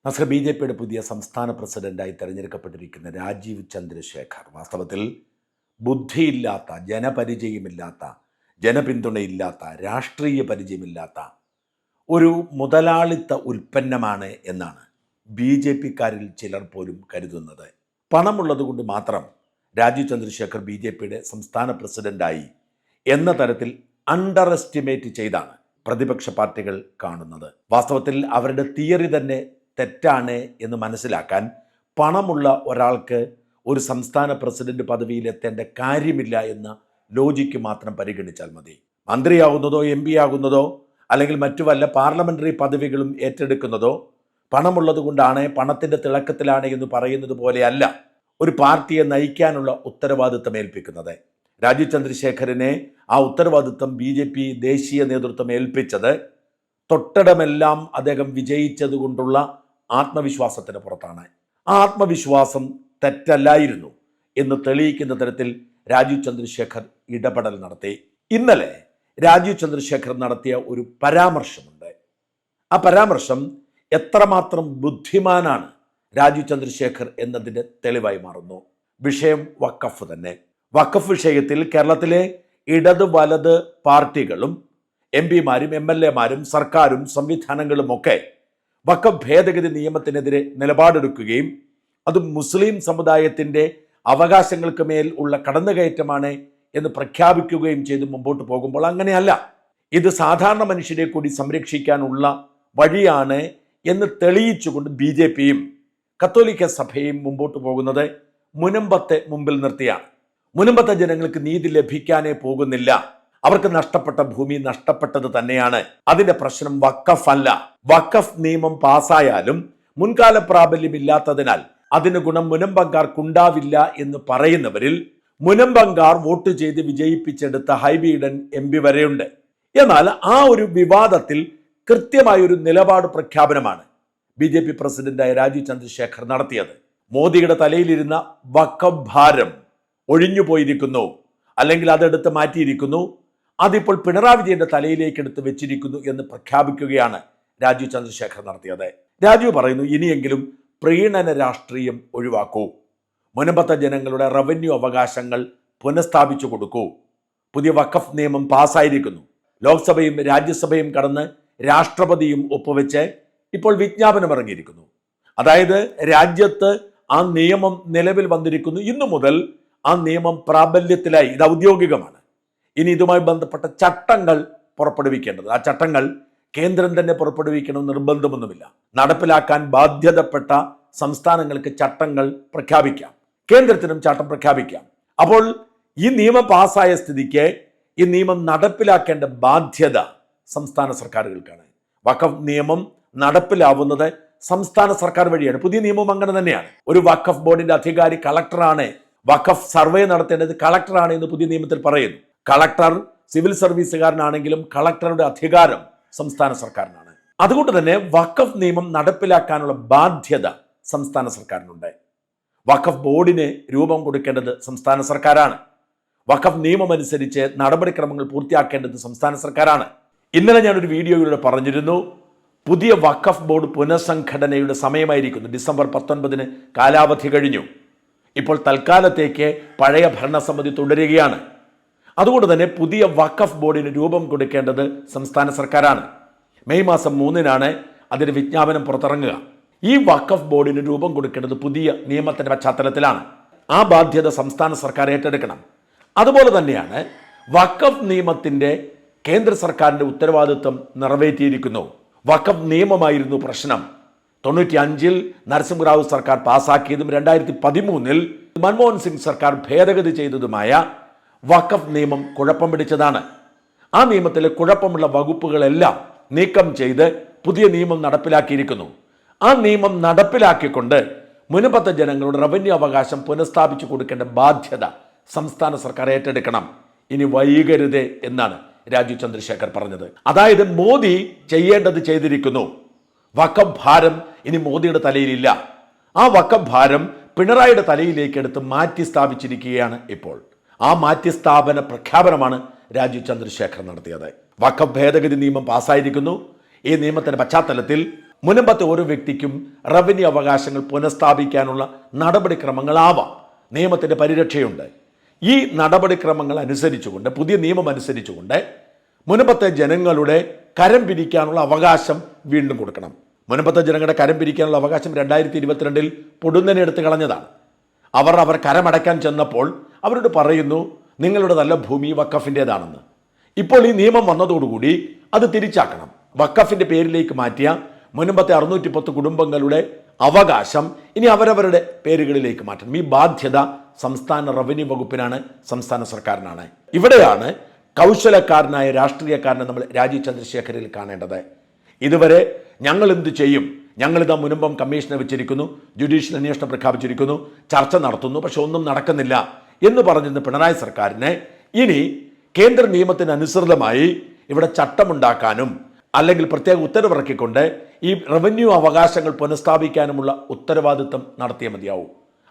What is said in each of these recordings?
നമസ്കാരം. ബി.ജെ.പിയുടെ പുതിയ സംസ്ഥാന പ്രസിഡന്റായി തെരഞ്ഞെടുക്കപ്പെട്ടിരിക്കുന്ന രാജീവ് ചന്ദ്രശേഖർ വാസ്തവത്തിൽ ബുദ്ധിയില്ലാത്ത, ജനപരിചയമില്ലാത്ത, ജനപിന്തുണയില്ലാത്ത, രാഷ്ട്രീയ പരിചയമില്ലാത്ത ഒരു മുതലാളിത്ത ഉൽപ്പന്നമാണ് എന്നാണ് ബി.ജെ.പിക്കാരിൽ ചിലർ പോലും കരുതുന്നത്. പണമുള്ളതുകൊണ്ട് മാത്രം രാജീവ് ചന്ദ്രശേഖർ ബി.ജെ.പിയുടെ സംസ്ഥാന പ്രസിഡന്റായി എന്ന തരത്തിൽ അണ്ടർ എസ്റ്റിമേറ്റ് ചെയ്താണ് പ്രതിപക്ഷ പാർട്ടികൾ കാണുന്നത്. വാസ്തവത്തിൽ അവരുടെ തിയറി തന്നെ തെറ്റാണ് എന്ന് മനസ്സിലാക്കാൻ പണമുള്ള ഒരാൾക്ക് ഒരു സംസ്ഥാന പ്രസിഡന്റ് പദവിയിലെത്തേണ്ട കാര്യമില്ല എന്ന ലോജിക്ക് മാത്രം പരിഗണിച്ചാൽ മതി. മന്ത്രിയാകുന്നതോ എം പി ആകുന്നതോ അല്ലെങ്കിൽ മറ്റു വല്ല പാർലമെന്ററി പദവികളും ഏറ്റെടുക്കുന്നതോ പണമുള്ളത് കൊണ്ടാണ്, പണത്തിൻ്റെ തിളക്കത്തിലാണ് എന്ന് പറയുന്നത് പോലെയല്ല ഒരു പാർട്ടിയെ നയിക്കാനുള്ള ഉത്തരവാദിത്തം ഏൽപ്പിക്കുന്നത്. രാജീവ് ചന്ദ്രശേഖരനെ ആ ഉത്തരവാദിത്തം ബി.ജെ.പി ദേശീയ നേതൃത്വം ഏൽപ്പിച്ചത് തൊട്ടടമെല്ലാം അദ്ദേഹം വിജയിച്ചതുകൊണ്ടുള്ള ആത്മവിശ്വാസത്തിന് പുറത്താണ്. ആ ആത്മവിശ്വാസം തെറ്റല്ലായിരുന്നു എന്ന് തെളിയിക്കുന്ന തരത്തിൽ രാജീവ് ചന്ദ്രശേഖർ ഇടപെടൽ നടത്തി. ഇന്നലെ രാജീവ് ചന്ദ്രശേഖർ നടത്തിയ ഒരു പരാമർശമുണ്ട്. ആ പരാമർശം എത്രമാത്രം ബുദ്ധിമാനാണ് രാജീവ് ചന്ദ്രശേഖർ എന്നതിൻ്റെ തെളിവായി മാറുന്നു. വിഷയം വഖഫ് തന്നെ. വഖഫ് വിഷയത്തിൽ കേരളത്തിലെ ഇടത് വലത് പാർട്ടികളും എം പിമാരും എം എൽ എമാരും സർക്കാരും സംവിധാനങ്ങളുമൊക്കെ വഖഫ് ഭേദഗതി നിയമത്തിനെതിരെ നിലപാടെടുക്കുകയും അത് മുസ്ലിം സമുദായത്തിൻ്റെ അവകാശങ്ങൾക്ക് മേൽ ഉള്ള കടന്നുകയറ്റമാണ് എന്ന് പ്രഖ്യാപിക്കുകയും ചെയ്ത് മുമ്പോട്ട് പോകുമ്പോൾ അങ്ങനെയല്ല, ഇത് സാധാരണ മനുഷ്യരെ കൂടി സംരക്ഷിക്കാനുള്ള വഴിയാണ് എന്ന് തെളിയിച്ചുകൊണ്ട് ബി.ജെ.പിയും കത്തോലിക്ക സഭയും മുമ്പോട്ട് പോകുന്നത് മുനമ്പത്തെ മുമ്പിൽ നിർത്തിയാണ്. മുനമ്പത്തെ ജനങ്ങൾക്ക് നീതി ലഭിക്കാനേ പോകുന്നില്ല. അവർക്ക് നഷ്ടപ്പെട്ട ഭൂമി നഷ്ടപ്പെട്ടത് തന്നെയാണ്. അതിന്റെ പ്രശ്നം വഖഫ് അല്ല. വഖഫ് നിയമം പാസ്സായാലും മുൻകാല പ്രാബല്യമില്ലാത്തതിനാൽ അതിന് ഗുണം മുനമ്പങ്കാർക്കുണ്ടാവില്ല എന്ന് പറയുന്നവരിൽ മുനമ്പങ്കാർ വോട്ട് ചെയ്ത് വിജയിപ്പിച്ചെടുത്ത ഹൈബീഡൻ എം പി വരെയുണ്ട്. എന്നാൽ ആ ഒരു വിവാദത്തിൽ കൃത്യമായൊരു നിലപാട് പ്രഖ്യാപനമാണ് ബി.ജെ.പി പ്രസിഡന്റായ രാജീവ് ചന്ദ്രശേഖർ നടത്തിയത്. മോദിയുടെ തലയിലിരുന്ന വഖഫ് ഭാരം ഒഴിഞ്ഞു പോയിരിക്കുന്നു, അല്ലെങ്കിൽ അതെടുത്ത് മാറ്റിയിരിക്കുന്നു, അതിപ്പോൾ പിണറായി വിജയന്റെ തലയിലേക്ക് എടുത്ത് വെച്ചിരിക്കുന്നു എന്ന് പ്രഖ്യാപിക്കുകയാണ് രാജീവ് ചന്ദ്രശേഖർ നടത്തിയത്. രാജീവ് പറയുന്നു, ഇനിയെങ്കിലും പ്രീണന രാഷ്ട്രീയം ഒഴിവാക്കൂ, മുനമ്പത്തെ ജനങ്ങളുടെ റവന്യൂ അവകാശങ്ങൾ പുനഃസ്ഥാപിച്ചു കൊടുക്കൂ. പുതിയ വഖഫ് നിയമം പാസ്സായിരിക്കുന്നു. ലോക്സഭയും രാജ്യസഭയും കടന്ന് രാഷ്ട്രപതിയും ഒപ്പുവെച്ച് ഇപ്പോൾ വിജ്ഞാപനം ഇറങ്ങിയിരിക്കുന്നു. അതായത് രാജ്യത്ത് ആ നിയമം നിലവിൽ വന്നിരിക്കുന്നു. ഇന്നു മുതൽ ആ നിയമം പ്രാബല്യത്തിലായി. ഇത് ഔദ്യോഗികമാണ്. ഇനി ഇതുമായി ബന്ധപ്പെട്ട ചട്ടങ്ങൾ പുറപ്പെടുവിക്കേണ്ടത്, ആ ചട്ടങ്ങൾ കേന്ദ്രം തന്നെ പുറപ്പെടുവിക്കണമെന്ന് നിർബന്ധമൊന്നുമില്ല. നടപ്പിലാക്കാൻ ബാധ്യതപ്പെട്ട സംസ്ഥാനങ്ങൾക്ക് ചട്ടങ്ങൾ പ്രഖ്യാപിക്കാം, കേന്ദ്രത്തിനും ചട്ടം പ്രഖ്യാപിക്കാം. അപ്പോൾ ഈ നിയമം പാസ്സായ സ്ഥിതിക്ക് ഈ നിയമം നടപ്പിലാക്കേണ്ട ബാധ്യത സംസ്ഥാന സർക്കാരുകൾക്കാണ്. വഖഫ് നിയമം നടപ്പിലാവുന്നത് സംസ്ഥാന സർക്കാർ വഴിയാണ്. പുതിയ നിയമം അങ്ങനെ തന്നെയാണ്. ഒരു വഖഫ് ബോർഡിന്റെ അധികാരി കളക്ടറാണ്. വഖഫ് സർവേ നടത്തേണ്ടത് കളക്ടറാണ് എന്ന് പുതിയ നിയമത്തിൽ പറയുന്നു. കളക്ടർ സിവിൽ സർവീസുകാരനാണെങ്കിലും കളക്ടറുടെ അധികാരം സംസ്ഥാന സർക്കാരിനാണ്. അതുകൊണ്ട് തന്നെ വഖഫ് നിയമം നടപ്പിലാക്കാനുള്ള ബാധ്യത സംസ്ഥാന സർക്കാരിനുണ്ട്. വഖഫ് ബോർഡിന് രൂപം കൊടുക്കേണ്ടത് സംസ്ഥാന സർക്കാരാണ്. വഖഫ് നിയമം അനുസരിച്ച് നടപടിക്രമങ്ങൾ പൂർത്തിയാക്കേണ്ടത് സംസ്ഥാന സർക്കാരാണ്. ഇന്നലെ ഞാനൊരു വീഡിയോയിലൂടെ പറഞ്ഞിരുന്നു, പുതിയ വഖഫ് ബോർഡ് പുനഃസംഘടനയുടെ സമയമായിരിക്കുന്നു. ഡിസംബർ 19 കാലാവധി കഴിഞ്ഞു. ഇപ്പോൾ തൽക്കാലത്തേക്ക് പഴയ ഭരണസമിതി തുടരുകയാണ്. അതുകൊണ്ട് തന്നെ പുതിയ വഖഫ് ബോർഡിന് രൂപം കൊടുക്കേണ്ടത് സംസ്ഥാന സർക്കാരാണ്. മെയ് മാസം 3 അതിന് വിജ്ഞാപനം പുറത്തിറങ്ങുക. ഈ വഖഫ് ബോർഡിന് രൂപം കൊടുക്കേണ്ടത് പുതിയ നിയമത്തിന്റെ പശ്ചാത്തലത്തിലാണ്. ആ ബാധ്യത സംസ്ഥാന സർക്കാർ ഏറ്റെടുക്കണം. അതുപോലെ തന്നെയാണ് വഖഫ് നിയമത്തിന്റെ കേന്ദ്ര സർക്കാരിന്റെ ഉത്തരവാദിത്വം നിറവേറ്റിയിരിക്കുന്നു. വഖഫ് നിയമമായിരുന്നു പ്രശ്നം. 95 നരസിംഹറാവു സർക്കാർ പാസാക്കിയതും 2013 മൻമോഹൻ സിംഗ് സർക്കാർ ഭേദഗതി ചെയ്തതുമായ വഖഫ് നിയമം കുഴപ്പം പിടിച്ചതാണ്. ആ നിയമത്തിലെ കുഴപ്പമുള്ള വകുപ്പുകളെല്ലാം നീക്കം ചെയ്ത് പുതിയ നിയമം നടപ്പിലാക്കിയിരിക്കുന്നു. ആ നിയമം നടപ്പിലാക്കിക്കൊണ്ട് മുനമ്പത്തെ ജനങ്ങളുടെ റവന്യൂ അവകാശം പുനഃസ്ഥാപിച്ചു കൊടുക്കേണ്ട ബാധ്യത സംസ്ഥാന സർക്കാർ ഏറ്റെടുക്കണം. ഇനി വൈകരുത് എന്നാണ് രാജീവ് ചന്ദ്രശേഖർ പറഞ്ഞത്. അതായത് മോദി ചെയ്യേണ്ടത് ചെയ്തിരിക്കുന്നു. വഖഫ് ഭാരം ഇനി മോദിയുടെ തലയിലില്ല. ആ വഖഫ് ഭാരം പിണറായിയുടെ തലയിലേക്ക് എടുത്ത് മാറ്റി സ്ഥാപിച്ചിരിക്കുകയാണ് ഇപ്പോൾ. ആ മാറ്റിസ്ഥാപന പ്രഖ്യാപനമാണ് രാജീവ് ചന്ദ്രശേഖർ നടത്തിയത്. വഖഫ് ഭേദഗതി നിയമം പാസ്സായിരിക്കുന്നു. ഈ നിയമത്തിന്റെ പശ്ചാത്തലത്തിൽ മുൻപത്തെ ഓരോ വ്യക്തിക്കും റവന്യൂ അവകാശങ്ങൾ പുനഃസ്ഥാപിക്കാനുള്ള നടപടിക്രമങ്ങളാവാം. നിയമത്തിൻ്റെ പരിരക്ഷയുണ്ട്. ഈ നടപടിക്രമങ്ങൾ അനുസരിച്ചുകൊണ്ട്, പുതിയ നിയമം അനുസരിച്ചുകൊണ്ട് മുൻപത്തെ ജനങ്ങളുടെ കരം പിരിക്കാനുള്ള അവകാശം വീണ്ടും കൊടുക്കണം. മുൻപത്തെ ജനങ്ങളുടെ കരം പിരിക്കാനുള്ള അവകാശം 2022 പൊടുന്നനെ എടുത്ത് കളഞ്ഞതാണ്. അവർ കരമടയ്ക്കാൻ ചെന്നപ്പോൾ അവരോട് പറയുന്നു, നിങ്ങളുടെ നല്ല ഭൂമി വഖഫിൻ്റേതാണെന്ന്. ഇപ്പോൾ ഈ നിയമം വന്നതോടുകൂടി അത് തിരിച്ചാക്കണം. വഖഫിൻ്റെ പേരിലേക്ക് മാറ്റിയ മുൻപത്തെ 610 കുടുംബങ്ങളുടെ അവകാശം ഇനി അവരവരുടെ പേരുകളിലേക്ക് മാറ്റണം. ഈ ബാധ്യത സംസ്ഥാന റവന്യൂ വകുപ്പിനാണ്, സംസ്ഥാന സർക്കാരിനാണ്. ഇവിടെയാണ് കൗശലക്കാരനായ രാഷ്ട്രീയക്കാരനെ നമ്മൾ രാജീവ് ചന്ദ്രശേഖറിൽ കാണേണ്ടത്. ഇതുവരെ ഞങ്ങൾ എന്ത് ചെയ്യും, ഞങ്ങളിതാ മുൻപം കമ്മീഷനെ വെച്ചിരിക്കുന്നു, ജുഡീഷ്യൽ അന്വേഷണം പ്രഖ്യാപിച്ചിരിക്കുന്നു, ചർച്ച നടത്തുന്നു, പക്ഷെ ഒന്നും നടക്കുന്നില്ല എന്ന് പറഞ്ഞിരുന്ന പിണറായി സർക്കാരിനെ ഇനി കേന്ദ്ര നിയമത്തിന് അനുസൃതമായി ഇവിടെ ചട്ടമുണ്ടാക്കാനും അല്ലെങ്കിൽ പ്രത്യേക ഉത്തരവിറക്കിക്കൊണ്ട് ഈ റവന്യൂ അവകാശങ്ങൾ പുനഃസ്ഥാപിക്കാനുമുള്ള ഉത്തരവാദിത്വം നടത്തിയേ മതിയാവും.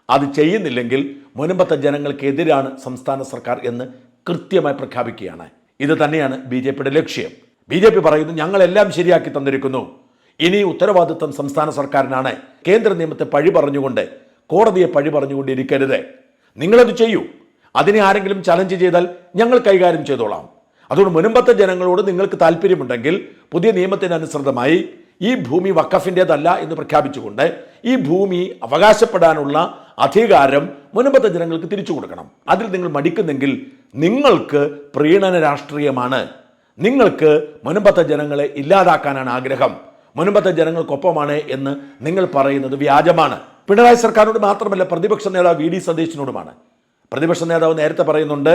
അത് ചെയ്യുന്നില്ലെങ്കിൽ മുൻപത്തെ ജനങ്ങൾക്കെതിരാണ് സംസ്ഥാന സർക്കാർ എന്ന് കൃത്യമായി പ്രഖ്യാപിക്കുകയാണ്. ഇത് തന്നെയാണ് BJPയുടെ ലക്ഷ്യം. BJP പറയുന്നു, ഞങ്ങളെല്ലാം ശരിയാക്കി തന്നിരിക്കുന്നു, ഇനി ഉത്തരവാദിത്വം സംസ്ഥാന സർക്കാരിനാണ്. കേന്ദ്ര നിയമത്തെ പഴി പറഞ്ഞുകൊണ്ട്, കോടതിയെ പഴി പറഞ്ഞുകൊണ്ടിരിക്കരുത്, നിങ്ങളത് ചെയ്യൂ. അതിനെ ആരെങ്കിലും ചലഞ്ച് ചെയ്താൽ ഞങ്ങൾ കൈകാര്യം ചെയ്തോളാം. അതുകൊണ്ട് മുൻപത്തെ ജനങ്ങളോട് നിങ്ങൾക്ക് താല്പര്യമുണ്ടെങ്കിൽ പുതിയ നിയമത്തിനനുസൃതമായി ഈ ഭൂമി വഖഫിൻ്റേതല്ല എന്ന് പ്രഖ്യാപിച്ചുകൊണ്ട് ഈ ഭൂമി അവകാശപ്പെടാനുള്ള അധികാരം മുൻപത്തെ ജനങ്ങൾക്ക് തിരിച്ചു കൊടുക്കണം. അതിൽ നിങ്ങൾ മടിക്കുന്നെങ്കിൽ നിങ്ങൾക്ക് പ്രീണന രാഷ്ട്രീയമാണ്. നിങ്ങൾക്ക് മുൻപത്തെ ജനങ്ങളെ ഇല്ലാതാക്കാനാണ് ആഗ്രഹം, മുൻപത്തെ ജനങ്ങൾക്കൊപ്പമാണ് എന്ന് നിങ്ങൾ പറയുന്നത് വ്യാജമാണ്. പിണറായി സർക്കാരിനോട് മാത്രമല്ല, പ്രതിപക്ഷ നേതാവ് VD സതീശനോടുമാണ്. പ്രതിപക്ഷ നേതാവ് നേരത്തെ പറയുന്നുണ്ട്,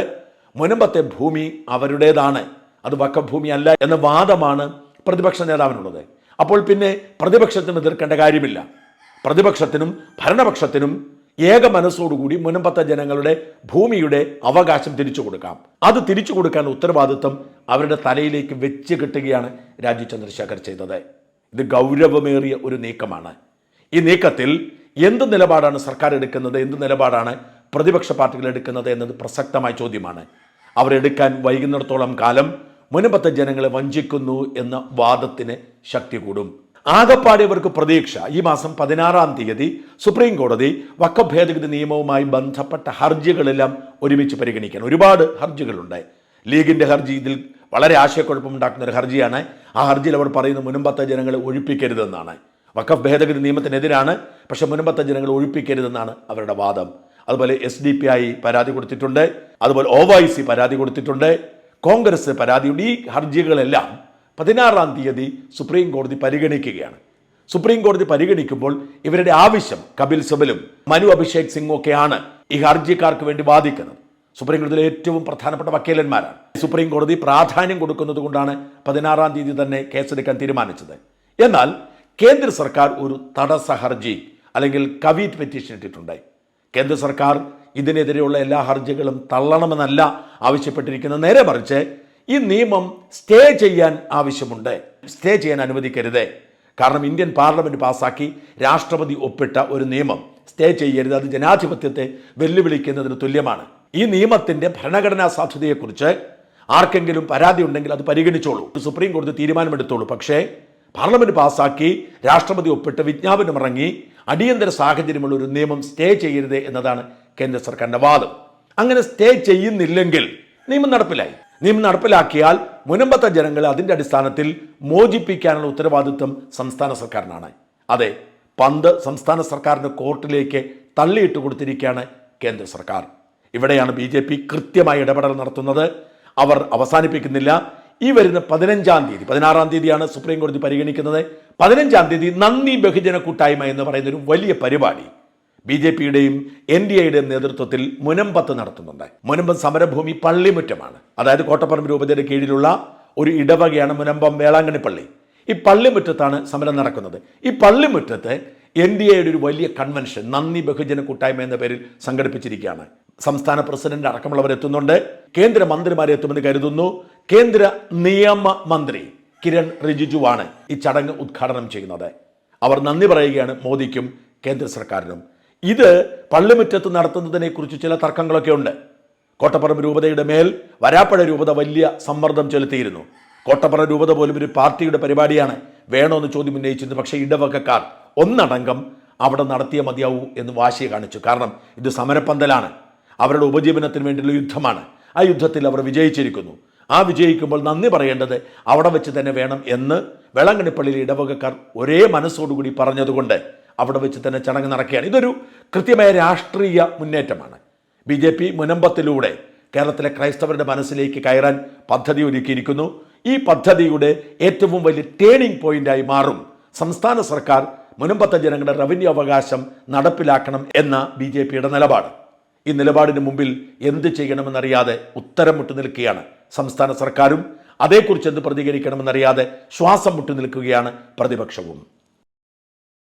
മുൻപത്തെ ഭൂമി അവരുടേതാണ്, അത് വഖഫ് ഭൂമി അല്ല എന്ന വാദമാണ് പ്രതിപക്ഷ നേതാവിനുള്ളത്. അപ്പോൾ പിന്നെ പ്രതിപക്ഷത്തിന് എതിർക്കേണ്ട കാര്യമില്ല. പ്രതിപക്ഷത്തിനും ഭരണപക്ഷത്തിനും ഏക മനസ്സോടുകൂടി മുൻപത്തെ ജനങ്ങളുടെ ഭൂമിയുടെ അവകാശം തിരിച്ചു കൊടുക്കാം. അത് തിരിച്ചു കൊടുക്കാൻ ഉത്തരവാദിത്വം അവരുടെ തലയിലേക്ക് വെച്ച് കെട്ടുകയാണ് രാജീവ് ചന്ദ്രശേഖർ ചെയ്തത്. ഇത് ഗൗരവമേറിയ ഒരു നീക്കമാണ്. ഈ നീക്കത്തിൽ എന്ത് നിലപാടാണ് സർക്കാർ എടുക്കുന്നത്, എന്ത് നിലപാടാണ് പ്രതിപക്ഷ പാർട്ടികൾ എടുക്കുന്നത് എന്നത് പ്രസക്തമായ ചോദ്യമാണ്. അവരെടുക്കാൻ വൈകുന്നിടത്തോളം കാലം മുൻപത്തെ ജനങ്ങളെ വഞ്ചിക്കുന്നു എന്ന വാദത്തിന് ശക്തി കൂടും. ആകപ്പാടെ ഇവർക്ക് പ്രതീക്ഷ ഈ മാസം 16-ാം തീയതി സുപ്രീം കോടതി വഖഫ് ഭേദഗതി നിയമവുമായി ബന്ധപ്പെട്ട ഹർജികളെല്ലാം ഒരുമിച്ച് പരിഗണിക്കാൻ. ഒരുപാട് ഹർജികളുണ്ട്. ലീഗിൻ്റെ ഹർജി ഇതിൽ വളരെ ആശയക്കുഴപ്പമുണ്ടാക്കുന്ന ഒരു ഹർജിയാണ്. ആ ഹർജിയിൽ അവർ പറയുന്ന മുൻപത്തെ ജനങ്ങളെ ഒഴിപ്പിക്കരുതെന്നാണ്. വഖഫ് ഭേദഗതി നിയമത്തിനെതിരാണ്, പക്ഷെ മുൻപത്തെ ജനങ്ങളെ ഒഴിപ്പിക്കരുതെന്നാണ് അവരുടെ വാദം. അതുപോലെ SDPI പരാതി കൊടുത്തിട്ടുണ്ട്, അതുപോലെ OYC പരാതി കൊടുത്തിട്ടുണ്ട്, കോൺഗ്രസ് പരാതിയുണ്ട്. ഈ ഹർജികളെല്ലാം 16-ാം തീയതി സുപ്രീം കോടതി പരിഗണിക്കുകയാണ്. സുപ്രീം കോടതി പരിഗണിക്കുമ്പോൾ ഇവരുടെ ആവശ്യം കപിൽ സിബലും മനു അഭിഷേക് സിംഗും ഒക്കെയാണ് ഈ ഹർജിക്കാർക്ക് വേണ്ടി വാദിക്കുന്നത്. സുപ്രീം കോടതിയിലെ ഏറ്റവും പ്രധാനപ്പെട്ട വക്കീലന്മാരാണ്. സുപ്രീം കോടതി പ്രാധാന്യം കൊടുക്കുന്നത് കൊണ്ടാണ് 16-ാം തീയതി തന്നെ കേസെടുക്കാൻ തീരുമാനിച്ചത്. എന്നാൽ കേന്ദ്ര സർക്കാർ ഒരു തടസ്സ ഹർജി അല്ലെങ്കിൽ കവീറ്റ് പെറ്റീഷൻ ഇട്ടിട്ടുണ്ട്. കേന്ദ്ര സർക്കാർ ഇതിനെതിരെയുള്ള എല്ലാ ഹർജികളും തള്ളണമെന്നല്ല ആവശ്യപ്പെട്ടിരിക്കുന്നത്. നേരെ മറിച്ച് ഈ നിയമം സ്റ്റേ ചെയ്യാൻ ആവശ്യമുണ്ട്. സ്റ്റേ ചെയ്യാൻ അനുവദിക്കരുത്. കാരണം ഇന്ത്യൻ പാർലമെന്റ് പാസാക്കി രാഷ്ട്രപതി ഒപ്പിട്ട ഒരു നിയമം സ്റ്റേ ചെയ്യരുത്. അത് ജനാധിപത്യത്തെ വെല്ലുവിളിക്കുന്നതിന് തുല്യമാണ്. ഈ നിയമത്തിന്റെ ഭരണഘടനാ സാധുതയെക്കുറിച്ച് ആർക്കെങ്കിലും പരാതി ഉണ്ടെങ്കിൽ അത് പരിഗണിച്ചോളൂ, സുപ്രീം കോടതി തീരുമാനമെടുത്തോളൂ. പക്ഷേ പാർലമെന്റ് പാസാക്കി രാഷ്ട്രപതി ഒപ്പിട്ട് വിജ്ഞാപനം ഇറങ്ങി അടിയന്തര സാഹചര്യമുള്ള ഒരു നിയമം സ്റ്റേ ചെയ്യരുത് എന്നതാണ് കേന്ദ്ര സർക്കാരിന്റെ വാദം. അങ്ങനെ സ്റ്റേ ചെയ്യുന്നില്ലെങ്കിൽ നിയമം നടപ്പിലായി. നിയമം നടപ്പിലാക്കിയാൽ മുൻപത്തെ ജനങ്ങളെ അതിൻ്റെ അടിസ്ഥാനത്തിൽ മോചിപ്പിക്കാനുള്ള ഉത്തരവാദിത്വം സംസ്ഥാന സർക്കാരിനാണ്. അതെ, പന്ത് സംസ്ഥാന സർക്കാരിൻ്റെ കോർട്ടിലേക്ക് തള്ളിയിട്ട് കൊടുത്തിരിക്കുകയാണ് കേന്ദ്ര സർക്കാർ. ഇവിടെയാണ് BJP കൃത്യമായി ഇടപെടൽ നടത്തുന്നത്. അവർ അവസാനിപ്പിക്കുന്നില്ല. ഈ വരുന്ന 15-ാം തീയതി, 16-ാം തീയതിയാണ് സുപ്രീം കോടതി പരിഗണിക്കുന്നത്. 15-ാം തീയതി നന്ദി ബഹുജന കൂട്ടായ്മ എന്ന് പറയുന്നൊരു വലിയ പരിപാടി BJPയുടെയും NDAയുടെയും നേതൃത്വത്തിൽ മുനമ്പത്ത് നടത്തുന്നുണ്ട്. മുനമ്പം സമരഭൂമി പള്ളിമുറ്റമാണ്. അതായത് കോട്ടപ്പറമ്പ് രൂപതയുടെ കീഴിലുള്ള ഒരു ഇടവകയാണ് മുനമ്പം വേളാങ്കണ്ണി പള്ളി. ഈ പള്ളിമുറ്റത്താണ് സമരം നടക്കുന്നത്. ഈ പള്ളിമുറ്റത്ത് NDAയുടെ ഒരു വലിയ കൺവെൻഷൻ നന്ദി ബഹുജന കൂട്ടായ്മ എന്ന പേരിൽ സംഘടിപ്പിച്ചിരിക്കുകയാണ്. സംസ്ഥാന പ്രസിഡന്റ് അടക്കമുള്ളവർ എത്തുന്നുണ്ട്. കേന്ദ്ര മന്ത്രിമാരെ എത്തുമെന്ന് കരുതുന്നു. കേന്ദ്ര നിയമ മന്ത്രി കിരൺ റിജിജുവാണ് ഈ ചടങ്ങ് ഉദ്ഘാടനം ചെയ്യുന്നത്. അവർ നന്ദി പറയുകയാണ് മോദിക്കും കേന്ദ്ര സർക്കാരിനും. ഇത് പള്ളിമുറ്റത്ത് നടത്തുന്നതിനെ കുറിച്ച് ചില തർക്കങ്ങളൊക്കെ ഉണ്ട്. കോട്ടപ്പറമ്പ് രൂപതയുടെ മേൽ വരാപ്പുഴ രൂപത വലിയ സമ്മർദ്ദം ചെലുത്തിയിരുന്നു. കോട്ടപ്പറമ്പ് രൂപത പോലും ഒരു പാർട്ടിയുടെ പരിപാടിയാണ്, വേണമെന്ന് ചോദ്യം ഉന്നയിച്ചിരുന്നു. പക്ഷേ ഇടവകക്കാർ ഒന്നടങ്കം അവിടെ നടത്തിയ മതിയാവൂ എന്ന് വാശി കാണിച്ചു. കാരണം ഇത് സമരപ്പന്തലാണ്, അവരുടെ ഉപജീവനത്തിന് വേണ്ടിയുള്ള യുദ്ധമാണ്. ആ യുദ്ധത്തിൽ അവർ വിജയിച്ചിരിക്കുന്നു. ആ വിജയിക്കുമ്പോൾ നന്ദി പറയേണ്ടത് അവിടെ വെച്ച് തന്നെ വേണം എന്ന് വേളാങ്കണ്ണിപ്പള്ളിയിലെ ഇടവകക്കാർ ഒരേ മനസ്സോടുകൂടി പറഞ്ഞതുകൊണ്ട് അവിടെ വെച്ച് തന്നെ ചടങ്ങ് നടക്കുകയാണ്. ഇതൊരു കൃത്യമായ രാഷ്ട്രീയ മുന്നേറ്റമാണ്. BJP മുനമ്പത്തിലൂടെ കേരളത്തിലെ ക്രൈസ്തവരുടെ മനസ്സിലേക്ക് കയറാൻ പദ്ധതി ഒരുക്കിയിരിക്കുന്നു. ഈ പദ്ധതിയുടെ ഏറ്റവും വലിയ ടേണിംഗ് പോയിന്റായി മാറും സംസ്ഥാന സർക്കാർ മുനമ്പത്തെ ജനങ്ങളുടെ റവന്യൂ അവകാശം നടപ്പിലാക്കണം എന്ന BJPയുടെ നിലപാട്. ഈ നിലപാടിന് മുമ്പിൽ എന്ത് ചെയ്യണമെന്നറിയാതെ ഉത്തരം മുട്ടി നിൽക്കുകയാണ് സംസ്ഥാന സർക്കാരും. അതേക്കുറിച്ച് എന്ത് പ്രതികരിക്കണമെന്നറിയാതെ ശ്വാസം മുട്ടി നിൽക്കുകയാണ് പ്രതിപക്ഷവും.